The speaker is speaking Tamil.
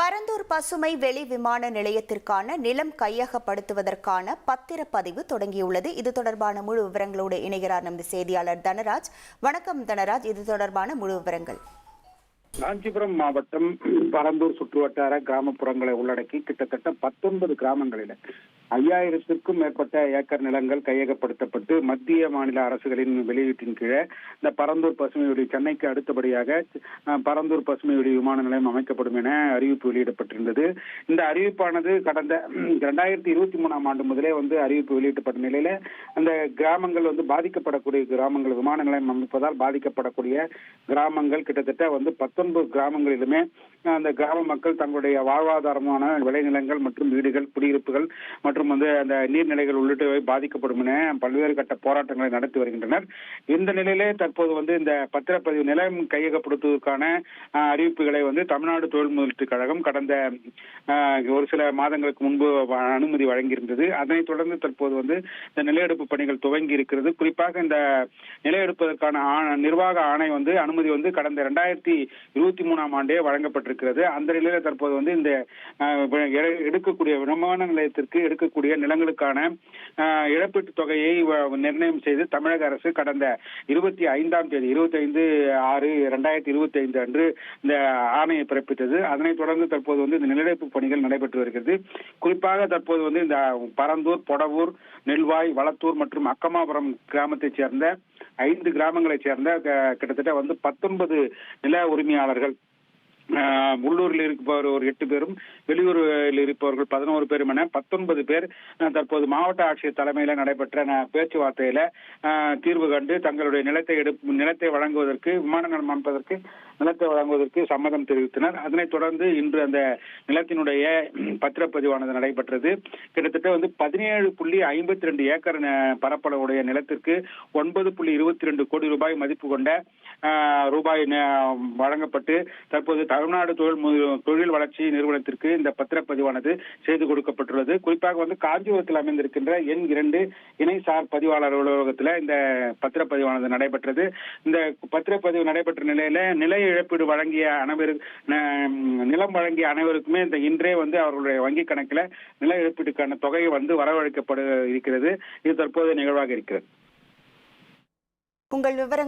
பரந்தூர் பசுமை வெளி விமான நிலையத்திற்கான நிலம் கையகப்படுத்துவதற்கான பத்திரப்பதிவு தொடங்கியுள்ளது. இது தொடர்பான முழு விவரங்களோடு இணைகிறார் நமது செய்தியாளர் தனராஜ். வணக்கம் தனராஜ், இது தொடர்பான முழு விவரங்கள். காஞ்சிபுரம் மாவட்டம் பரந்தூர் சுற்றுவட்டார கிராமப்புறங்களை உள்ளடக்கி கிட்டத்தட்ட 19 கிராமங்களில் 5000க்கும் மேற்பட்ட ஏக்கர் நிலங்கள் கையகப்படுத்தப்பட்டு மத்திய மாநில அரசுகளின் வெளியீட்டின் கீழே இந்த பரந்தூர் பசுமையொலி சென்னைக்கு அடுத்தபடியாக பரந்தூர் பசுமையொலி விமான நிலையம் அமைக்கப்படும் என அறிவிப்பு வெளியிடப்பட்டிருந்தது. இந்த அறிவிப்பானது கடந்த 2023ஆம் ஆண்டு முதலே அறிவிப்பு வெளியிடப்பட்ட நிலையில அந்த கிராமங்கள் பாதிக்கப்படக்கூடிய கிராமங்கள், விமான நிலையம் அமைப்பதால் பாதிக்கப்படக்கூடிய கிராமங்கள் கிட்டத்தட்ட 19 கிராமங்களிலுமே அந்த கிராம மக்கள் தங்களுடைய வாழ்வாதாரமான விளைநிலங்கள் மற்றும் வீடுகள், குடியிருப்புகள் மற்றும் அந்த நீர்நிலைகள் உள்ளிட்டவை பாதிக்கப்படும் என பல்வேறு கட்ட போராட்டங்களை நடத்தி வருகின்றனர். இந்த நிலையிலே தற்போது இந்த பத்திரப்பதிவு நிலம் கையகப்படுத்துவதற்கான அறிவிப்புகளை தமிழ்நாடு தொழில் முதலீட்டு கழகம் கடந்த ஒரு சில மாதங்களுக்கு முன்பு அனுமதி வழங்கியிருந்தது. அதனைத் தொடர்ந்து தற்போது இந்த நிலையெடுப்பு பணிகள் துவங்கி இருக்கிறது. குறிப்பாக இந்த நிலையெடுப்பதற்கான நிர்வாக ஆணை அனுமதி கடந்த 2023ஆம் ஆண்டே வழங்கப்பட்டிருக்கிறது. அந்த நிலையில தற்போது இந்த எடுக்கக்கூடிய விமான நிலையத்திற்கு எடுக்கக்கூடிய நிலங்களுக்கான இழப்பீட்டு தொகையை நிர்ணயம் செய்து தமிழக அரசு கடந்த 25ஆம் தேதி 25/6/2025 அன்று இந்த ஆணையை பிறப்பித்தது. அதனைத் தொடர்ந்து தற்போது இந்த நிலையெடுப்பு பணிகள் நடைபெற்று வருகிறது. குறிப்பாக தற்போது இந்த பரந்தூர், பொடவூர், நெல்வாய், வளத்தூர் மற்றும் அக்கமாபுரம் கிராமத்தைச் சேர்ந்த 5 கிராமங்களைச் சேர்ந்த கிட்டத்தட்ட 19 நில உரிமையாளர்கள், உள்ளூரில் இருப்பவர் ஒரு 8 பேரும், வெளியூரில் இருப்பவர்கள் 11 பேரும் என 19 பேர் தற்போது மாவட்ட ஆட்சியர் தலைமையில நடைபெற்ற பேச்சுவார்த்தையில தீர்வு கண்டு தங்களுடைய நிலத்தை வழங்குவதற்கு, விமான நிலையம் அமைப்பதற்கு நிலத்தை வழங்குவதற்கு சம்மதம் தெரிவித்தனர். அதனைத் தொடர்ந்து இன்று அந்த நிலத்தினுடைய பத்திரப்பதிவானது நடைபெற்றது. கிட்டத்தட்ட 17.52 ஏக்கர் பரப்பளவுடைய நிலத்திற்கு 9.22 கோடி ரூபாய் மதிப்பு கொண்ட ரூபாய் வழங்கப்பட்டு தற்போது தமிழ்நாடு தொழில் வளர்ச்சி நிறுவனத்திற்கு இந்த பத்திரப்பதிவானது செய்து கொடுக்கப்பட்டுள்ளது. குறிப்பாக காஞ்சிபுரத்தில் அமைந்திருக்கின்ற எண் 2 இணைசார் பதிவாளர் அலுவலகத்தில் இந்த பத்திரப்பதிவானது நடைபெற்றது. இந்த பத்திரப்பதிவு நடைபெற்ற நிலையில நில இழப்பீடு வழங்கிய நிலம் வழங்கிய அனைவருக்குமே இந்த இன்றே அவர்களுடைய வங்கி கணக்கில் நில இழப்பீட்டுக்கான தொகை வரவழைக்கப்பட இருக்கிறது. இது தற்போதைய நிகழ்வாக இருக்கிறது. உங்கள் விவரங்களை